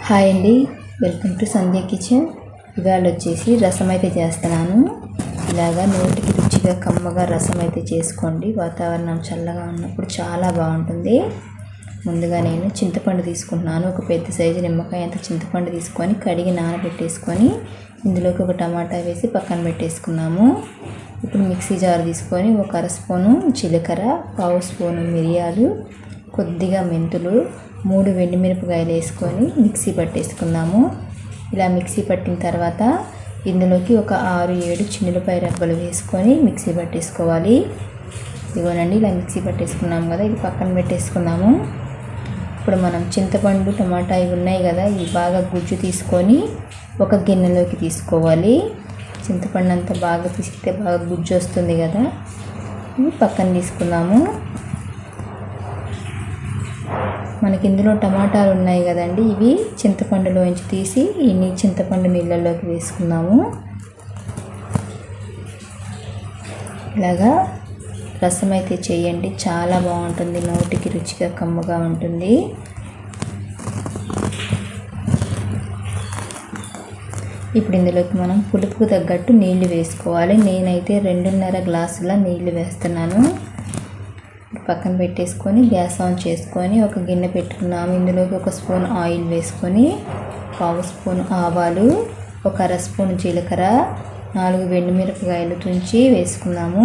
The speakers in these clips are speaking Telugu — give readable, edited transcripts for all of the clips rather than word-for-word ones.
హాయ్ అండి, వెల్కమ్ టు సంధ్య కిచెన్. ఇవాళ వచ్చేసి రసం అయితే చేస్తున్నాను. ఇలాగా నోటికి రుచిగా కమ్మగా రసం అయితే చేసుకోండి. వాతావరణం చల్లగా ఉన్నప్పుడు చాలా బాగుంటుంది. ముందుగా నేను చింతపండు తీసుకుంటున్నాను. ఒక పెద్ద సైజు నిమ్మకాయ అంత చింతపండు తీసుకొని కడిగి నానబెట్టేసుకొని ఇందులోకి ఒక టమాటా వేసి పక్కన పెట్టేసుకున్నాము. ఇప్పుడు మిక్సీ జార్ తీసుకొని ఒక అర స్పూను జీలకర్ర, పావు స్పూను మిరియాలు, కొద్దిగా మెంతులు, 3 వెండిమిరపకాయలు వేసుకొని మిక్సీ పట్టేసుకుందాము. ఇలా మిక్సీ పట్టిన తర్వాత ఇందులోకి ఒక 6-7 చిన్నులపాయ రెబ్బలు వేసుకొని మిక్సీ పట్టేసుకోవాలి. ఇదిగోనండి, ఇలా మిక్సీ పట్టేసుకున్నాము కదా, ఇది పక్కన పెట్టేసుకుందాము. ఇప్పుడు మనం చింతపండు, టమాటా ఇవి ఉన్నాయి కదా, ఇవి బాగా గుజ్జు తీసుకొని ఒక గిన్నెలోకి తీసుకోవాలి. చింతపండు అంతా బాగా పిసికితే బాగా గుజ్జు వస్తుంది కదా, ఇవి పక్కన తీసుకుందాము. మనకి ఇందులో టమాటాలు ఉన్నాయి కదండి, ఇవి చింతపండులోంచి తీసి ఈ చింతపండు నీళ్ళల్లోకి వేసుకుందాము. ఇలాగా రసం అయితే చేయండి, చాలా బాగుంటుంది. నోటికి రుచిగా కమ్మగా ఉంటుంది. ఇప్పుడు ఇందులోకి మనం పులుపుకు తగ్గట్టు నీళ్లు వేసుకోవాలి. నేనైతే 2.5 గ్లాసుల నీళ్లు వేస్తున్నాను. పక్కన పెట్టేసుకొని గ్యాస్ ఆన్ చేసుకొని ఒక గిన్నె పెట్టుకున్నాము. ఇందులోకి ఒక స్పూన్ ఆయిల్ వేసుకొని పావు స్పూన్ ఆవాలు, ఒక అర స్పూన్ జీలకర్ర, 4 వెండిమిరపకాయలు తుంచి వేసుకున్నాము.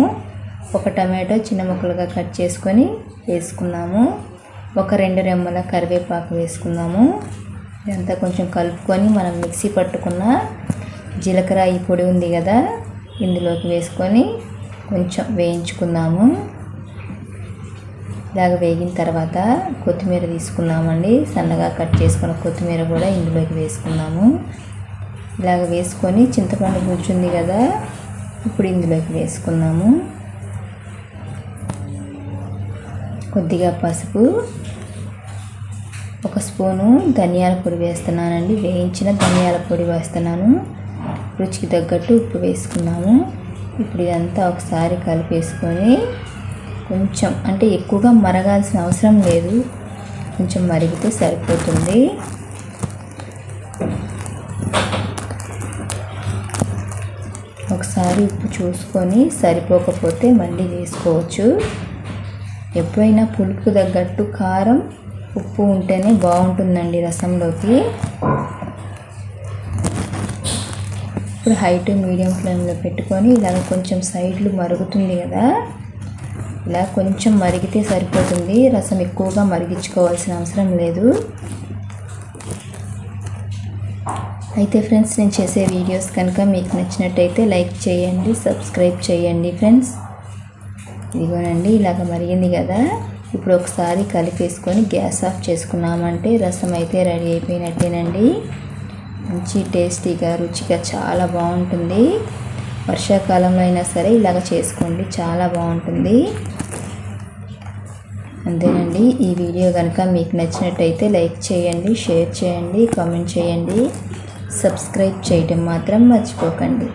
ఒక టమాటో చిన్న ముక్కలుగా కట్ చేసుకొని వేసుకున్నాము. ఒక 2 రెమ్మల కరివేపాకు వేసుకున్నాము. ఇదంతా కొంచెం కలుపుకొని మనం మిక్సీ పట్టుకున్న జీలకర్ర ఈ పొడి ఉంది కదా, ఇందులోకి వేసుకొని కొంచెం వేయించుకుందాము. ఇలాగ వేగిన తర్వాత కొత్తిమీర తీసుకున్నామండి. సన్నగా కట్ చేసుకున్న కొత్తిమీర కూడా ఇందులోకి వేసుకున్నాము. ఇలాగ వేసుకొని చింతపండు గుజ్జు ఉంది కదా, ఇప్పుడు ఇందులోకి వేసుకున్నాము. కొద్దిగా పసుపు, ఒక స్పూను ధనియాల పొడి వేస్తున్నానండి. వేయించిన ధనియాల పొడి వేస్తున్నాను. రుచికి తగ్గట్టు ఉప్పు వేసుకున్నాము. ఇప్పుడు ఇదంతా ఒకసారి కలిపేసుకొని కొంచెం, అంటే ఎక్కువగా మరగాల్సిన అవసరం లేదు, కొంచెం మరిగితే సరిపోతుంది. ఒకసారి ఉప్పు చూసుకొని సరిపోకపోతే మళ్ళీ వేసుకోవచ్చు. ఎప్పుడైనా పులుపు తగ్గట్టు కారం, ఉప్పు ఉంటేనే బాగుంటుందండి రసంలోకి. ఇప్పుడు హై టు మీడియం ఫ్లేమ్లో పెట్టుకొని ఇలాగ కొంచెం సైడ్లు మరుగుతుంది కదా, ఇలా కొంచెం మరిగితే సరిపోతుంది. రసం ఎక్కువగా మరిగించుకోవాల్సిన అవసరం లేదు. అయితే ఫ్రెండ్స్, నేను చేసే వీడియోస్ కనుక మీకు నచ్చినట్టయితే లైక్ చేయండి, సబ్స్క్రైబ్ చేయండి ఫ్రెండ్స్. ఇదిగోనండి, ఇలాగ మరిగింది కదా, ఇప్పుడు ఒకసారి కలిపేసుకొని గ్యాస్ ఆఫ్ చేసుకున్నామంటే రసం అయితే రెడీ అయిపోయినట్టేనండి. మంచి టేస్టీగా, రుచిగా చాలా బాగుంటుంది. వర్షాకాలంలో అయినా సరే ఇలాగ చేసుకోండి, చాలా బాగుంటుంది. అంతేనండి. ఈ వీడియో కనుక మీకు నచ్చినట్టయితే లైక్ చేయండి, షేర్ చేయండి, కామెంట్ చేయండి, సబ్స్క్రైబ్ చేయడం మాత్రం మర్చిపోకండి.